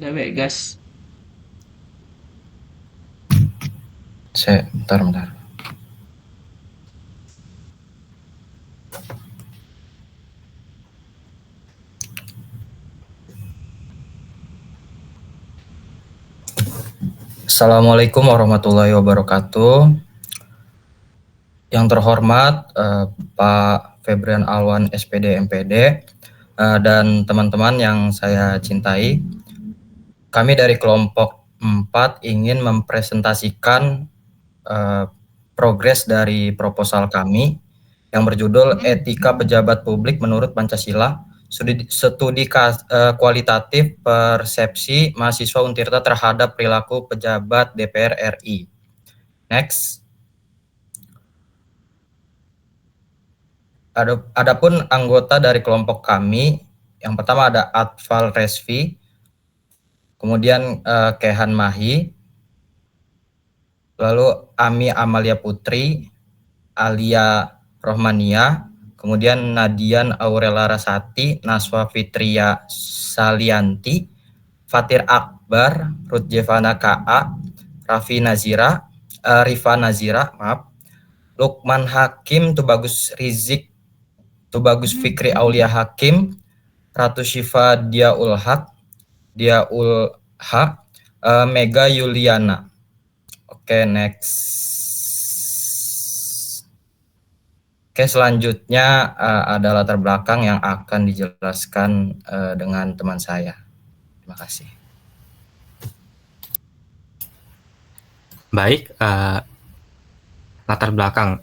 Gawe gas. Bentar. Assalamualaikum warahmatullahi wabarakatuh. Yang terhormat Pak Febrian Alwan SPD MPD dan teman-teman yang saya cintai, kami dari kelompok 4 ingin mempresentasikan progres dari proposal kami yang berjudul Etika Pejabat Publik Menurut Pancasila, studi kualitatif persepsi mahasiswa Untirta terhadap perilaku pejabat DPR RI. Next. Adapun anggota dari kelompok kami, yang pertama ada Atfal Resvi, kemudian Kehan Mahi, lalu Ami Amalia Putri, Alia Rohmania, kemudian Nadian Aurela Rasati, Naswa Fitria Salianti, Fatir Akbar, Ruth Jevana KA, Rifa Nazira, Lukman Hakim, Tubagus Rizik, Tubagus Fikri Aulia Hakim, Ratu Syifa Diaul Haq, Mega Yuliana. Oke, next. Oke, selanjutnya ada latar belakang yang akan dijelaskan dengan teman saya. Terima kasih. Baik, latar belakang.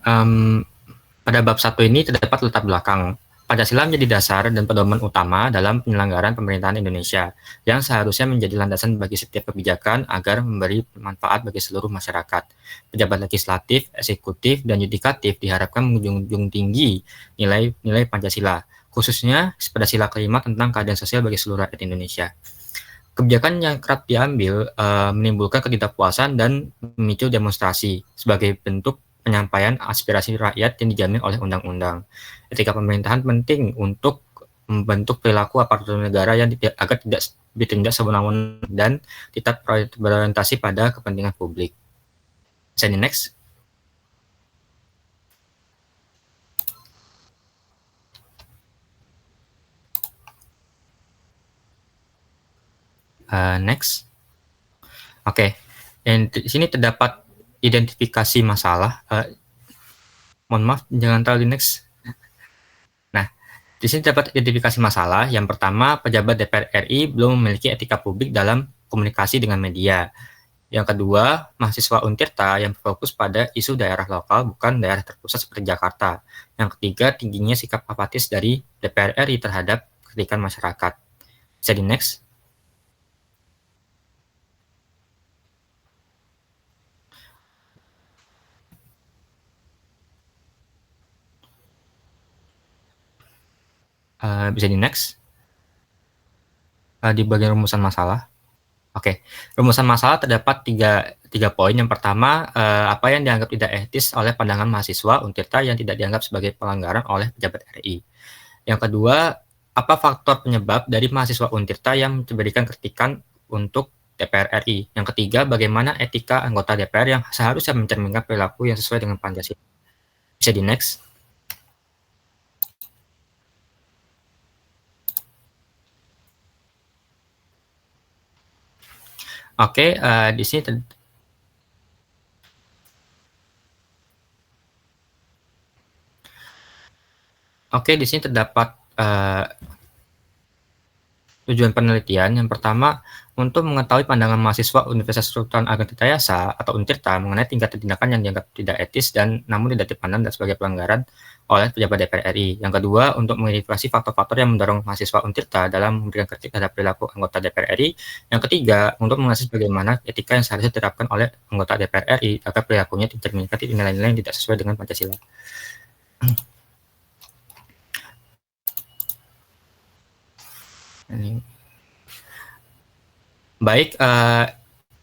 Pada bab 1 ini terdapat latar belakang. Pancasila menjadi dasar dan pedoman utama dalam penyelenggaraan pemerintahan Indonesia, yang seharusnya menjadi landasan bagi setiap kebijakan agar memberi manfaat bagi seluruh masyarakat. Pejabat legislatif, eksekutif, dan yudikatif diharapkan menjunjung tinggi nilai Pancasila, khususnya pada sila kelima tentang keadilan sosial bagi seluruh rakyat Indonesia. Kebijakan yang kerap diambil menimbulkan ketidakpuasan dan memicu demonstrasi sebagai bentuk penyampaian aspirasi rakyat yang dijamin oleh undang-undang. Etika pemerintahan penting untuk membentuk perilaku aparatur negara yang agar tidak ditindak sewenang-wenang dan tetap berorientasi pada kepentingan publik. Slide next. Next. Oke, di sini terdapat identifikasi masalah. Mohon maaf, jangan terlalu next. Nah, di sini terdapat identifikasi masalah. Yang pertama, pejabat DPR RI belum memiliki etika publik dalam komunikasi dengan media. Yang kedua, mahasiswa Untirta yang berfokus pada isu daerah lokal, bukan daerah terpusat seperti Jakarta. Yang ketiga, tingginya sikap apatis dari DPR RI terhadap kritikan masyarakat. Bisa di next. Bisa di next. Di bagian rumusan masalah. Oke, rumusan masalah terdapat tiga poin. Yang pertama, apa yang dianggap tidak etis oleh pandangan mahasiswa Untirta yang tidak dianggap sebagai pelanggaran oleh pejabat RI. Yang kedua, apa faktor penyebab dari mahasiswa Untirta yang memberikan kritikan untuk DPR RI. Yang ketiga, bagaimana etika anggota DPR yang seharusnya mencerminkan perilaku yang sesuai dengan Pancasila. Bisa di next. Oke, di sini terdapat tujuan penelitian. Yang pertama, untuk mengetahui pandangan mahasiswa Universitas Sultan Ageng Tirtayasa atau Untirta mengenai tingkat tindakan yang dianggap tidak etis dan namun tidak dipandang sebagai pelanggaran oleh pejabat DPR RI. Yang kedua, untuk mengidentifikasi faktor-faktor yang mendorong mahasiswa Untirta dalam memberikan kritik terhadap perilaku anggota DPR RI. Yang ketiga, untuk menganalisis bagaimana etika yang seharusnya diterapkan oleh anggota DPR RI agar perilakunya dicerminkan nilai-nilai yang tidak sesuai dengan Pancasila. Baik,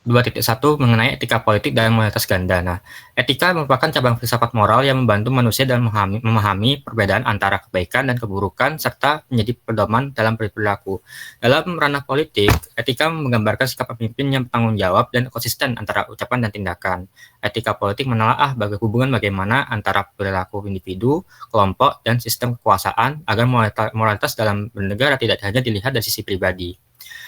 2.1 mengenai etika politik dan moralitas ganda. Nah, etika merupakan cabang filsafat moral yang membantu manusia dalam memahami perbedaan antara kebaikan dan keburukan serta menjadi pedoman dalam berperilaku. Dalam ranah politik, etika menggambarkan sikap pemimpin yang bertanggung jawab dan konsisten antara ucapan dan tindakan. Etika politik menelaah hubungan bagaimana antara perilaku individu, kelompok, dan sistem kekuasaan agar moralitas dalam bernegara tidak hanya dilihat dari sisi pribadi.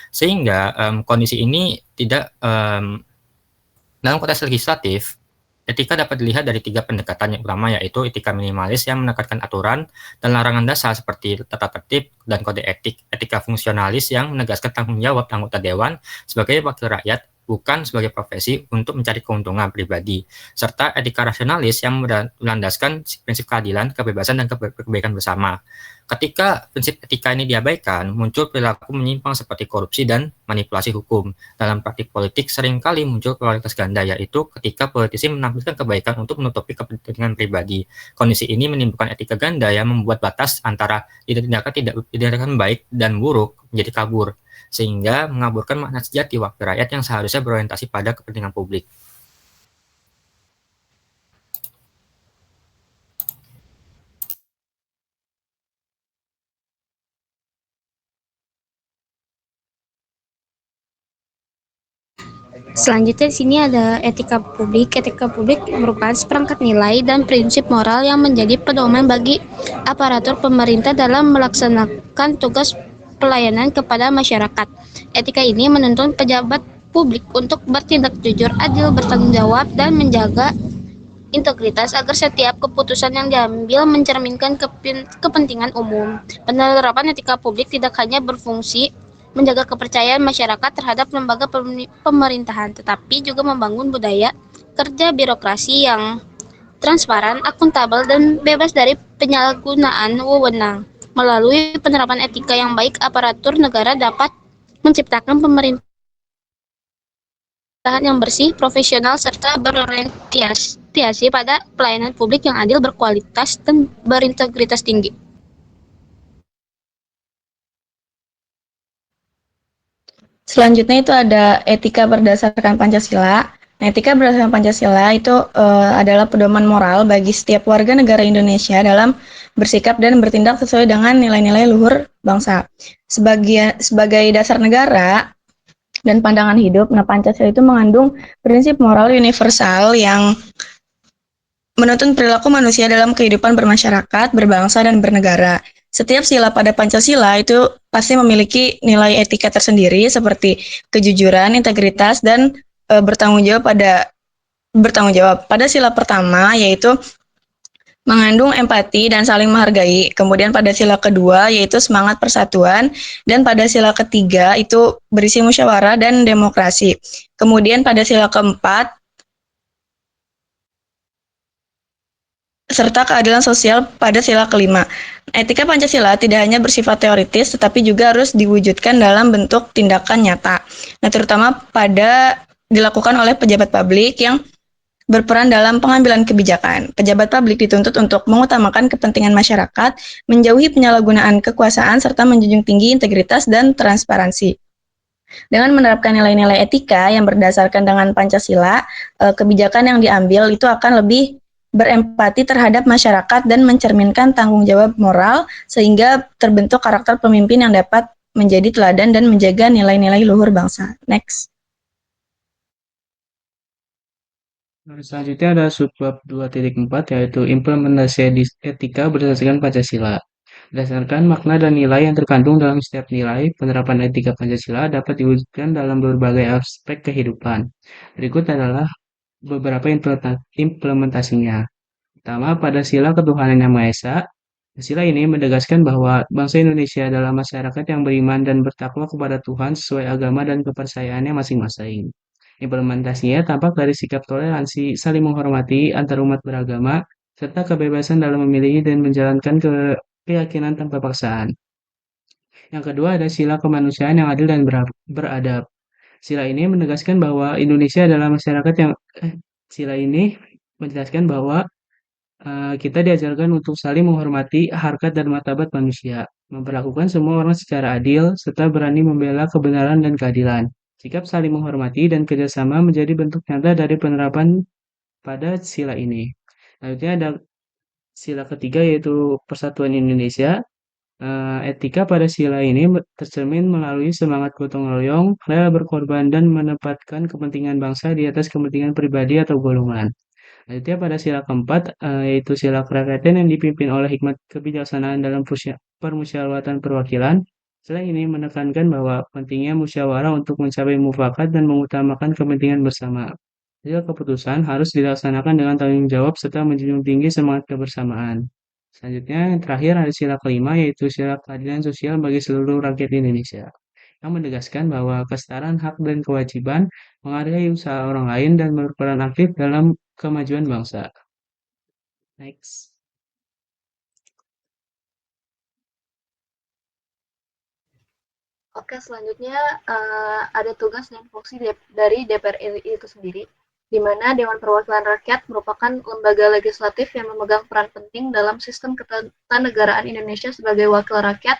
Sehingga kondisi ini tidak dalam konteks legislatif, etika dapat dilihat dari 3 pendekatan yang utama, yaitu etika minimalis yang menekankan aturan dan larangan dasar seperti tata tertib dan kode etik, etika fungsionalis yang menegaskan tanggung jawab anggota dewan sebagai wakil rakyat bukan sebagai profesi untuk mencari keuntungan pribadi, serta etika rasionalis yang melandaskan prinsip keadilan, kebebasan, dan kebaikan bersama. Ketika prinsip etika ini diabaikan, muncul perilaku menyimpang seperti korupsi dan manipulasi hukum. Dalam praktik politik seringkali muncul kualitas ganda, yaitu ketika politisi menampilkan kebaikan untuk menutupi kepentingan pribadi. Kondisi ini menimbulkan etika ganda yang membuat batas antara tindakan baik dan buruk menjadi kabur, sehingga mengaburkan makna sejati wakil rakyat yang seharusnya berorientasi pada kepentingan publik. Selanjutnya di sini ada etika publik. Etika publik merupakan seperangkat nilai dan prinsip moral yang menjadi pedoman bagi aparatur pemerintah dalam melaksanakan tugas pelayanan kepada masyarakat. Etika ini menuntun pejabat publik untuk bertindak jujur, adil, bertanggung jawab, dan menjaga integritas agar setiap keputusan yang diambil mencerminkan kepentingan umum. Penerapan etika publik tidak hanya berfungsi menjaga kepercayaan masyarakat terhadap lembaga pemerintahan, tetapi juga membangun budaya kerja birokrasi yang transparan, akuntabel, dan bebas dari penyalahgunaan wewenang. Melalui penerapan etika yang baik, aparatur negara dapat menciptakan pemerintahan yang bersih, profesional, serta berorientasi pada pelayanan publik yang adil, berkualitas, dan berintegritas tinggi. Selanjutnya itu ada etika berdasarkan Pancasila. Nah, etika berdasarkan Pancasila itu adalah pedoman moral bagi setiap warga negara Indonesia dalam bersikap dan bertindak sesuai dengan nilai-nilai luhur bangsa. Sebagai dasar negara dan pandangan hidup, nah Pancasila itu mengandung prinsip moral universal yang menuntun perilaku manusia dalam kehidupan bermasyarakat, berbangsa, dan bernegara. Setiap sila pada Pancasila itu pasti memiliki nilai etika tersendiri seperti kejujuran, integritas, dan bertanggung jawab. Pada sila pertama yaitu mengandung empati dan saling menghargai. Kemudian pada sila kedua yaitu semangat persatuan, dan pada sila ketiga itu berisi musyawarah dan demokrasi. Kemudian pada sila keempat serta keadilan sosial pada sila kelima. Etika Pancasila tidak hanya bersifat teoritis, tetapi juga harus diwujudkan dalam bentuk tindakan nyata. Nah, terutama dilakukan oleh pejabat publik yang berperan dalam pengambilan kebijakan. Pejabat publik dituntut untuk mengutamakan kepentingan masyarakat, menjauhi penyalahgunaan kekuasaan, serta menjunjung tinggi integritas dan transparansi. Dengan menerapkan nilai-nilai etika yang berdasarkan dengan Pancasila, kebijakan yang diambil itu akan lebih berempati terhadap masyarakat dan mencerminkan tanggung jawab moral, sehingga terbentuk karakter pemimpin yang dapat menjadi teladan dan menjaga nilai-nilai luhur bangsa. Next. Selanjutnya ada subbab 2.4 yaitu implementasi etika berdasarkan Pancasila. Berdasarkan makna dan nilai yang terkandung dalam setiap nilai, penerapan etika Pancasila dapat diwujudkan dalam berbagai aspek kehidupan. Berikut adalah beberapa implementasinya. Pertama, pada sila ketuhanan yang Maha Esa. Sila ini menegaskan bahwa bangsa Indonesia adalah masyarakat yang beriman dan bertakwa kepada Tuhan sesuai agama dan kepercayaannya masing-masing. Implementasinya tampak dari sikap toleransi, saling menghormati antar umat beragama, serta kebebasan dalam memilih dan menjalankan keyakinan tanpa paksaan. Yang kedua ada sila kemanusiaan yang adil dan beradab. Sila ini menegaskan bahwa Indonesia adalah masyarakat yang sila ini menjelaskan bahwa kita diajarkan untuk saling menghormati harkat dan martabat manusia, memperlakukan semua orang secara adil, serta berani membela kebenaran dan keadilan. Sikap saling menghormati dan kerjasama menjadi bentuk nyata dari penerapan pada sila ini. Selanjutnya ada sila ketiga yaitu Persatuan Indonesia. Etika pada sila ini tercermin melalui semangat gotong royong, rela berkorban, dan menempatkan kepentingan bangsa di atas kepentingan pribadi atau golongan. Selanjutnya pada sila keempat, yaitu sila kerakyatan yang dipimpin oleh hikmat kebijaksanaan dalam permusyawaratan perwakilan. Sila ini menekankan bahwa pentingnya musyawarah untuk mencapai mufakat dan mengutamakan kepentingan bersama. Sila keputusan harus dilaksanakan dengan tanggung jawab serta menjunjung tinggi semangat kebersamaan. Selanjutnya, yang terakhir ada sila kelima, yaitu sila keadilan sosial bagi seluruh rakyat Indonesia, yang menegaskan bahwa kesetaraan hak dan kewajiban, menghargai usaha orang lain, dan berperan aktif dalam kemajuan bangsa. Next. Oke, selanjutnya ada tugas dan fungsi dari DPR RI itu sendiri, di mana Dewan Perwakilan Rakyat merupakan lembaga legislatif yang memegang peran penting dalam sistem ketatanegaraan Indonesia sebagai wakil rakyat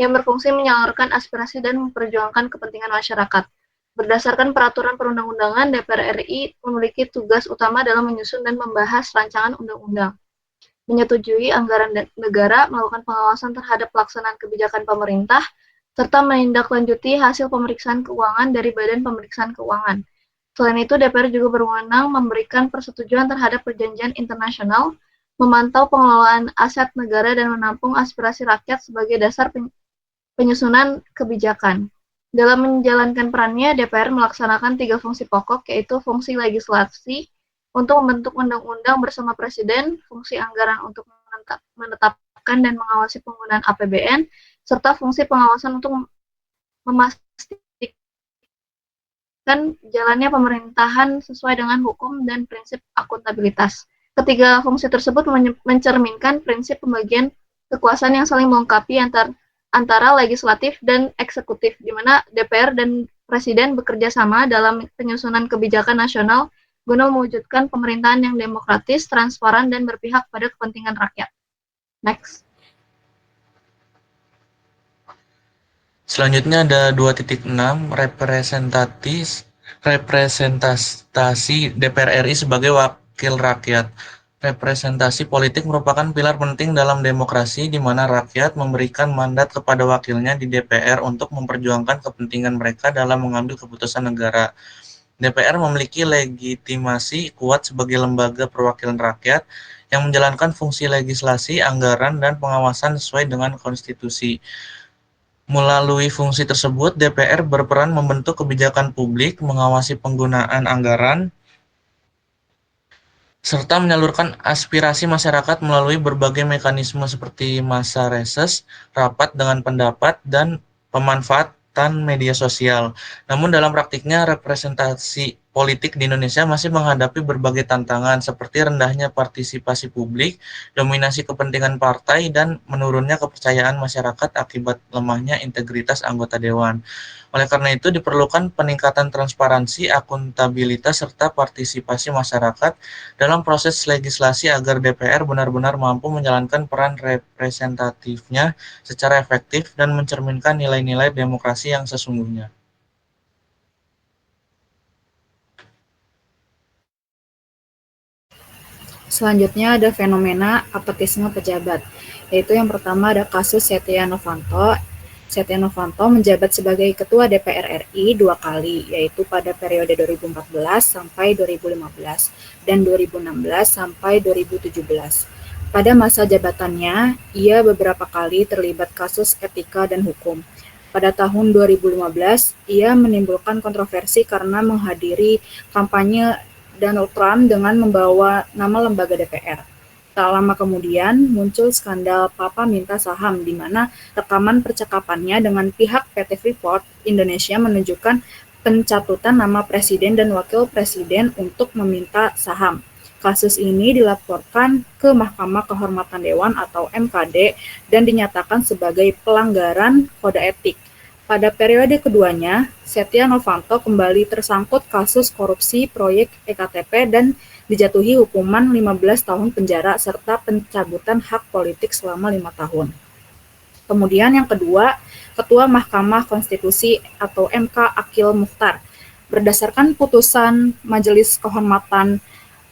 yang berfungsi menyalurkan aspirasi dan memperjuangkan kepentingan masyarakat. Berdasarkan peraturan perundang-undangan, DPR RI memiliki tugas utama dalam menyusun dan membahas rancangan undang-undang, menyetujui anggaran negara, melakukan pengawasan terhadap pelaksanaan kebijakan pemerintah, serta menindaklanjuti hasil pemeriksaan keuangan dari Badan Pemeriksaan Keuangan. Selain itu, DPR juga berwenang memberikan persetujuan terhadap perjanjian internasional, memantau pengelolaan aset negara, dan menampung aspirasi rakyat sebagai dasar penyusunan kebijakan. Dalam menjalankan perannya, DPR melaksanakan 3 fungsi pokok, yaitu fungsi legislasi untuk membentuk undang-undang bersama Presiden, fungsi anggaran untuk menetapkan dan mengawasi penggunaan APBN, serta fungsi pengawasan untuk memastikan jalannya pemerintahan sesuai dengan hukum dan prinsip akuntabilitas. Ketiga fungsi tersebut mencerminkan prinsip pembagian kekuasaan yang saling melengkapi antara legislatif dan eksekutif, di mana DPR dan Presiden bekerja sama dalam penyusunan kebijakan nasional guna mewujudkan pemerintahan yang demokratis, transparan, dan berpihak pada kepentingan rakyat. Next. Selanjutnya ada 2.6 representasi DPR RI sebagai wakil rakyat. Representasi politik merupakan pilar penting dalam demokrasi di mana rakyat memberikan mandat kepada wakilnya di DPR untuk memperjuangkan kepentingan mereka dalam mengambil keputusan negara. DPR memiliki legitimasi kuat sebagai lembaga perwakilan rakyat yang menjalankan fungsi legislasi, anggaran, dan pengawasan sesuai dengan konstitusi. Melalui fungsi tersebut, DPR berperan membentuk kebijakan publik, mengawasi penggunaan anggaran, serta menyalurkan aspirasi masyarakat melalui berbagai mekanisme seperti masa reses, rapat dengan pendapat, dan pemanfaatan media sosial. Namun dalam praktiknya, representasi politik di Indonesia masih menghadapi berbagai tantangan seperti rendahnya partisipasi publik, dominasi kepentingan partai, dan menurunnya kepercayaan masyarakat akibat lemahnya integritas anggota dewan. Oleh karena itu diperlukan peningkatan transparansi, akuntabilitas, serta partisipasi masyarakat dalam proses legislasi agar DPR benar-benar mampu menjalankan peran representatifnya secara efektif dan mencerminkan nilai-nilai demokrasi yang sesungguhnya. Selanjutnya ada fenomena apatisme pejabat, yaitu yang pertama ada kasus Setia Novanto. Setia Novanto menjabat sebagai Ketua DPR RI 2 kali, yaitu pada periode 2014 sampai 2015 dan 2016 sampai 2017. Pada masa jabatannya, ia beberapa kali terlibat kasus etika dan hukum. Pada tahun 2015, ia menimbulkan kontroversi karena menghadiri kampanye Donald Trump dengan membawa nama lembaga DPR. Tak lama kemudian muncul skandal Papa Minta Saham, di mana rekaman percakapannya dengan pihak PT Freeport Indonesia menunjukkan pencatutan nama presiden dan wakil presiden untuk meminta saham. Kasus ini dilaporkan ke Mahkamah Kehormatan Dewan atau MKD dan dinyatakan sebagai pelanggaran kode etik. Pada periode keduanya, Setia Novanto kembali tersangkut kasus korupsi proyek EKTP dan dijatuhi hukuman 15 tahun penjara serta pencabutan hak politik selama 5 tahun. Kemudian yang kedua, Ketua Mahkamah Konstitusi atau MK Akil Mukhtar. Berdasarkan putusan Majelis Kehormatan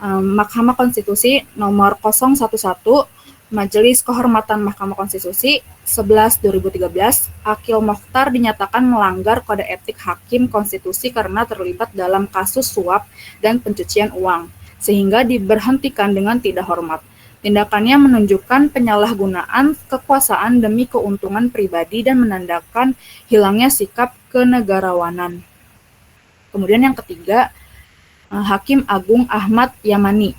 Mahkamah Konstitusi nomor 011 Majelis Kehormatan Mahkamah Konstitusi 11/2013, Akil Mukhtar dinyatakan melanggar kode etik hakim konstitusi karena terlibat dalam kasus suap dan pencucian uang, sehingga diberhentikan dengan tidak hormat. Tindakannya menunjukkan penyalahgunaan kekuasaan demi keuntungan pribadi dan menandakan hilangnya sikap kenegarawanan. Kemudian yang ketiga, Hakim Agung Ahmad Yamani.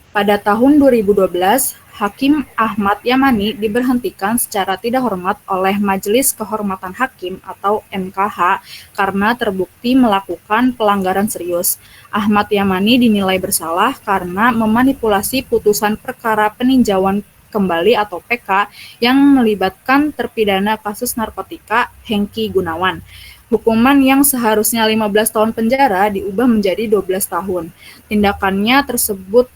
Pada tahun 2012, Hakim Ahmad Yamani diberhentikan secara tidak hormat oleh Majelis Kehormatan Hakim atau MKH karena terbukti melakukan pelanggaran serius. Ahmad Yamani dinilai bersalah karena memanipulasi putusan perkara peninjauan kembali atau PK yang melibatkan terpidana kasus narkotika Hengki Gunawan. Hukuman yang seharusnya 15 tahun penjara diubah menjadi 12 tahun. Tindakannya tersebut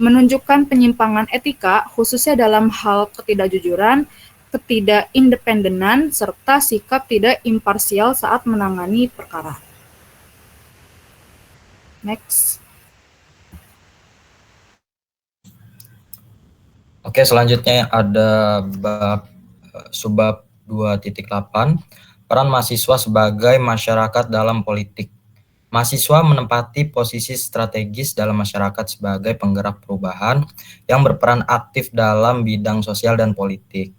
menunjukkan penyimpangan etika khususnya dalam hal ketidakjujuran, ketidakindependenan, serta sikap tidak imparsial saat menangani perkara. Next. Oke, selanjutnya ada subbab 2.8, peran mahasiswa sebagai masyarakat dalam politik. Mahasiswa menempati posisi strategis dalam masyarakat sebagai penggerak perubahan yang berperan aktif dalam bidang sosial dan politik.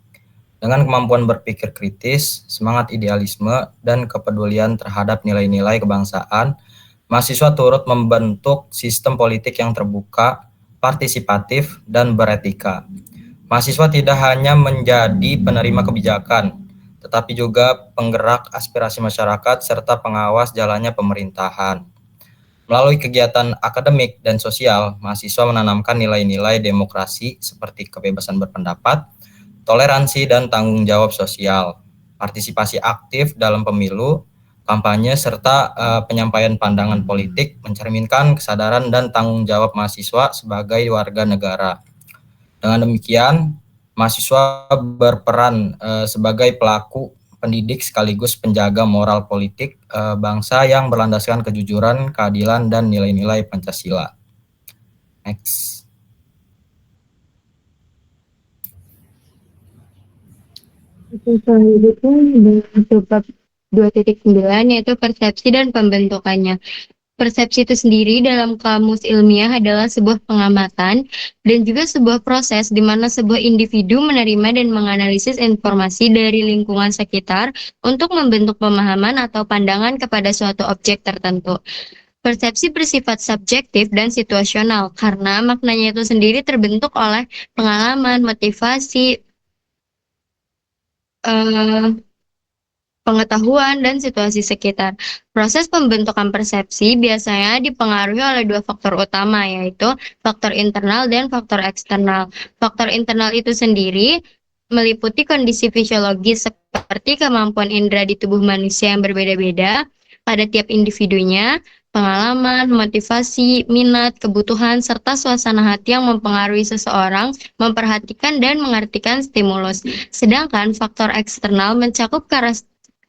Dengan kemampuan berpikir kritis, semangat idealisme, dan kepedulian terhadap nilai-nilai kebangsaan, mahasiswa turut membentuk sistem politik yang terbuka, partisipatif, dan beretika. Mahasiswa tidak hanya menjadi penerima kebijakan, tetapi juga penggerak aspirasi masyarakat serta pengawas jalannya pemerintahan. Melalui kegiatan akademik dan sosial, mahasiswa menanamkan nilai-nilai demokrasi seperti kebebasan berpendapat, toleransi dan tanggung jawab sosial, partisipasi aktif dalam pemilu, kampanye, serta penyampaian pandangan politik mencerminkan kesadaran dan tanggung jawab mahasiswa sebagai warga negara. Dengan demikian, mahasiswa berperan sebagai pelaku pendidik sekaligus penjaga moral politik bangsa yang berlandaskan kejujuran, keadilan, dan nilai-nilai Pancasila. Next. Selanjutnya dengan subbab 2.9 yaitu persepsi dan pembentukannya. Persepsi itu sendiri dalam kamus ilmiah adalah sebuah pengamatan dan juga sebuah proses di mana sebuah individu menerima dan menganalisis informasi dari lingkungan sekitar untuk membentuk pemahaman atau pandangan kepada suatu objek tertentu. Persepsi bersifat subjektif dan situasional karena maknanya itu sendiri terbentuk oleh pengalaman, motivasi, pengetahuan, dan situasi sekitar. Proses pembentukan persepsi biasanya dipengaruhi oleh dua faktor utama, yaitu faktor internal dan faktor eksternal. Faktor internal itu sendiri meliputi kondisi fisiologis seperti kemampuan indera di tubuh manusia yang berbeda-beda pada tiap individunya, pengalaman, motivasi, minat, kebutuhan, serta suasana hati yang mempengaruhi seseorang memperhatikan dan mengartikan stimulus. Sedangkan faktor eksternal mencakup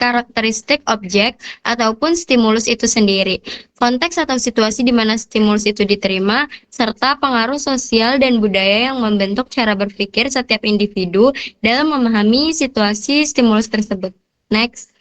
karakteristik objek ataupun stimulus itu sendiri, konteks atau situasi di mana stimulus itu diterima, serta pengaruh sosial dan budaya yang membentuk cara berpikir setiap individu dalam memahami situasi stimulus tersebut. Next.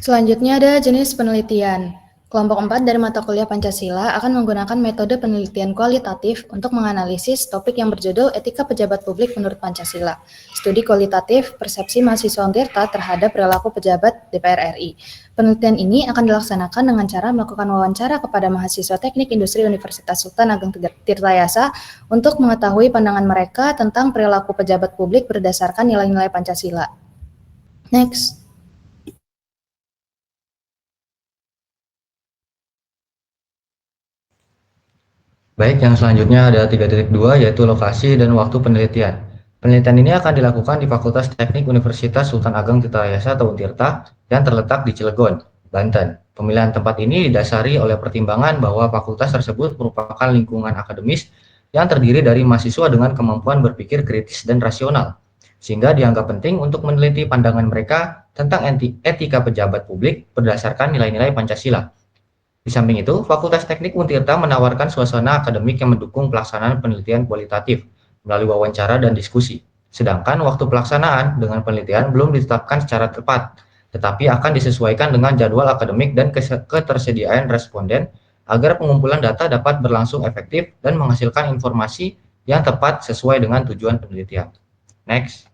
Selanjutnya ada jenis penelitian. Kelompok 4 dari mata kuliah Pancasila akan menggunakan metode penelitian kualitatif untuk menganalisis topik yang berjudul Etika Pejabat Publik menurut Pancasila. Studi kualitatif persepsi mahasiswa Untirta terhadap perilaku pejabat DPR RI. Penelitian ini akan dilaksanakan dengan cara melakukan wawancara kepada mahasiswa Teknik Industri Universitas Sultan Ageng Tirtayasa untuk mengetahui pandangan mereka tentang perilaku pejabat publik berdasarkan nilai-nilai Pancasila. Next. Baik, yang selanjutnya ada 3.2 yaitu lokasi dan waktu penelitian. Penelitian ini akan dilakukan di Fakultas Teknik Universitas Sultan Ageng Tirtayasa atau Untirta yang terletak di Cilegon, Banten. Pemilihan tempat ini didasari oleh pertimbangan bahwa fakultas tersebut merupakan lingkungan akademis yang terdiri dari mahasiswa dengan kemampuan berpikir kritis dan rasional, sehingga dianggap penting untuk meneliti pandangan mereka tentang etika pejabat publik berdasarkan nilai-nilai Pancasila. Di samping itu, Fakultas Teknik Untirta menawarkan suasana akademik yang mendukung pelaksanaan penelitian kualitatif melalui wawancara dan diskusi. Sedangkan waktu pelaksanaan dengan penelitian belum ditetapkan secara tepat, tetapi akan disesuaikan dengan jadwal akademik dan ketersediaan responden agar pengumpulan data dapat berlangsung efektif dan menghasilkan informasi yang tepat sesuai dengan tujuan penelitian. Next.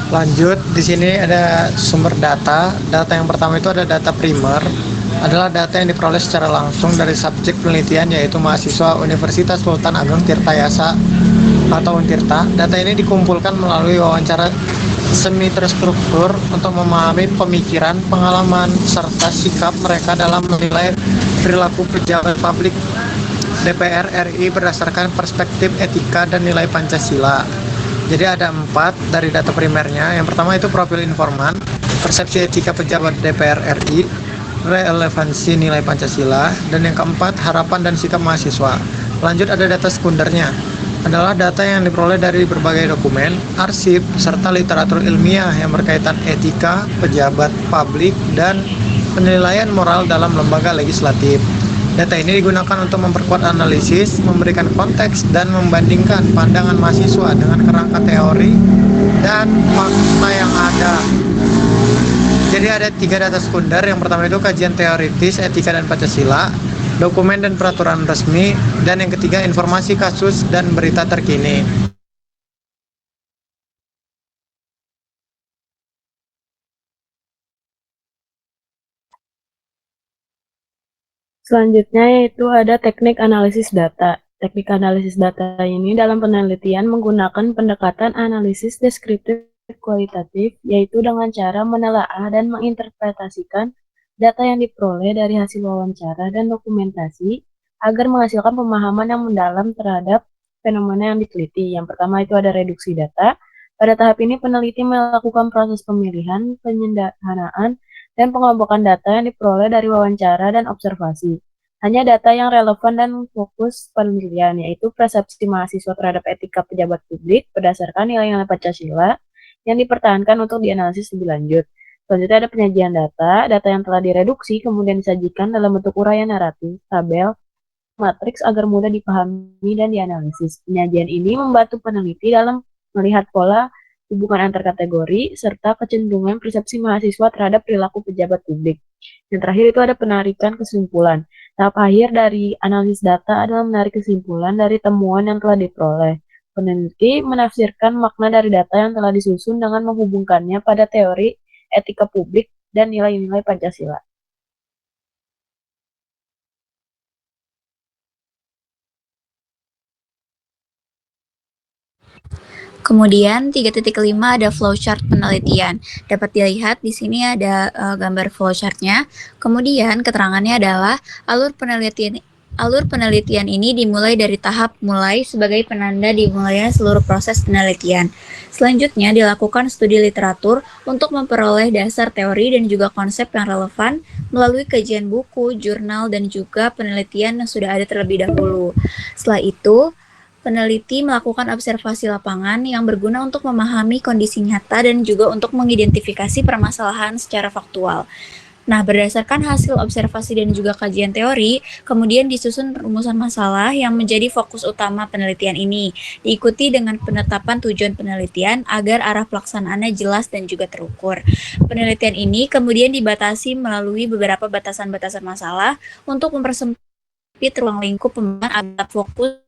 Lanjut, di sini ada sumber data. Data yang pertama itu ada data primer, adalah data yang diperoleh secara langsung dari subjek penelitian yaitu mahasiswa Universitas Sultan Ageng Tirtayasa atau Untirta. Data ini dikumpulkan melalui wawancara semi terstruktur untuk memahami pemikiran, pengalaman, serta sikap mereka dalam menilai perilaku pejabat publik DPR RI berdasarkan perspektif etika dan nilai Pancasila. Jadi ada 4 dari data primernya. Yang pertama itu profil informan, persepsi etika pejabat DPR RI, relevansi nilai Pancasila, dan yang keempat harapan dan sikap mahasiswa. Lanjut ada data sekundernya, adalah data yang diperoleh dari berbagai dokumen, arsip, serta literatur ilmiah yang berkaitan etika pejabat publik dan penilaian moral dalam lembaga legislatif. Data ini digunakan untuk memperkuat analisis, memberikan konteks, dan membandingkan pandangan mahasiswa dengan kerangka teori dan makna yang ada. Jadi ada 3 data sekunder. Yang pertama itu kajian teoritis, etika dan Pancasila, dokumen dan peraturan resmi, dan yang ketiga informasi kasus dan berita terkini. Selanjutnya yaitu ada teknik analisis data. Teknik analisis data ini dalam penelitian menggunakan pendekatan analisis deskriptif kualitatif, yaitu dengan cara menelaah dan menginterpretasikan data yang diperoleh dari hasil wawancara dan dokumentasi agar menghasilkan pemahaman yang mendalam terhadap fenomena yang diteliti. Yang pertama itu ada reduksi data. Pada tahap ini peneliti melakukan proses pemilihan, penyederhanaan, dan pengelompokan data yang diperoleh dari wawancara dan observasi. Hanya data yang relevan dan fokus penelitian, yaitu persepsi mahasiswa terhadap etika pejabat publik berdasarkan nilai-nilai Pancasila yang dipertahankan untuk dianalisis lebih lanjut. Selanjutnya ada penyajian data yang telah direduksi kemudian disajikan dalam bentuk uraian naratif, tabel, matriks agar mudah dipahami dan dianalisis. Penyajian ini membantu peneliti dalam melihat pola hubungan antar kategori, serta kecenderungan persepsi mahasiswa terhadap perilaku pejabat publik. Yang terakhir itu ada penarikan kesimpulan. Tahap akhir dari analisis data adalah menarik kesimpulan dari temuan yang telah diperoleh. Peneliti menafsirkan makna dari data yang telah disusun dengan menghubungkannya pada teori etika publik dan nilai-nilai Pancasila. Kemudian 3.5 ada flowchart penelitian. Dapat dilihat di sini ada gambar flowchartnya. Kemudian keterangannya adalah alur penelitian ini dimulai dari tahap mulai sebagai penanda dimulainya seluruh proses penelitian. Selanjutnya dilakukan studi literatur untuk memperoleh dasar teori dan juga konsep yang relevan melalui kajian buku, jurnal, dan juga penelitian yang sudah ada terlebih dahulu. Setelah itu, peneliti melakukan observasi lapangan yang berguna untuk memahami kondisi nyata dan juga untuk mengidentifikasi permasalahan secara faktual. Nah, berdasarkan hasil observasi dan juga kajian teori, kemudian disusun rumusan masalah yang menjadi fokus utama penelitian ini, diikuti dengan penetapan tujuan penelitian agar arah pelaksanaannya jelas dan juga terukur. Penelitian ini kemudian dibatasi melalui beberapa batasan-batasan masalah untuk mempersempit ruang lingkup pembahasan agar fokus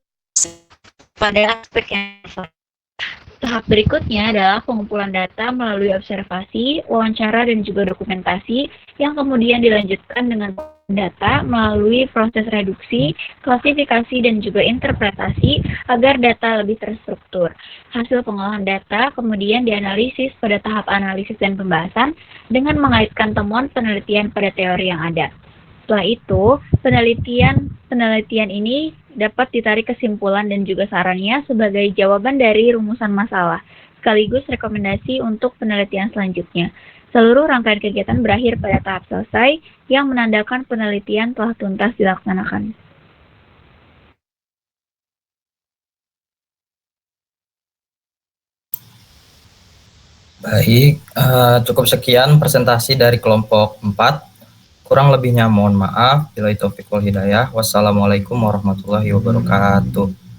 pada aspek yang tahap berikutnya adalah pengumpulan data melalui observasi, wawancara, dan juga dokumentasi yang kemudian dilanjutkan dengan data melalui proses reduksi, klasifikasi, dan juga interpretasi agar data lebih terstruktur. Hasil pengolahan data kemudian dianalisis pada tahap analisis dan pembahasan dengan mengaitkan temuan penelitian pada teori yang ada. Setelah itu, penelitian ini dapat ditarik kesimpulan dan juga sarannya sebagai jawaban dari rumusan masalah, sekaligus rekomendasi untuk penelitian selanjutnya. Seluruh rangkaian kegiatan berakhir pada tahap selesai yang menandakan penelitian telah tuntas dilaksanakan. Baik, cukup sekian presentasi dari kelompok 4. Kurang lebihnya mohon maaf. Billahi taufiq wal hidayah. Wassalamualaikum warahmatullahi wabarakatuh.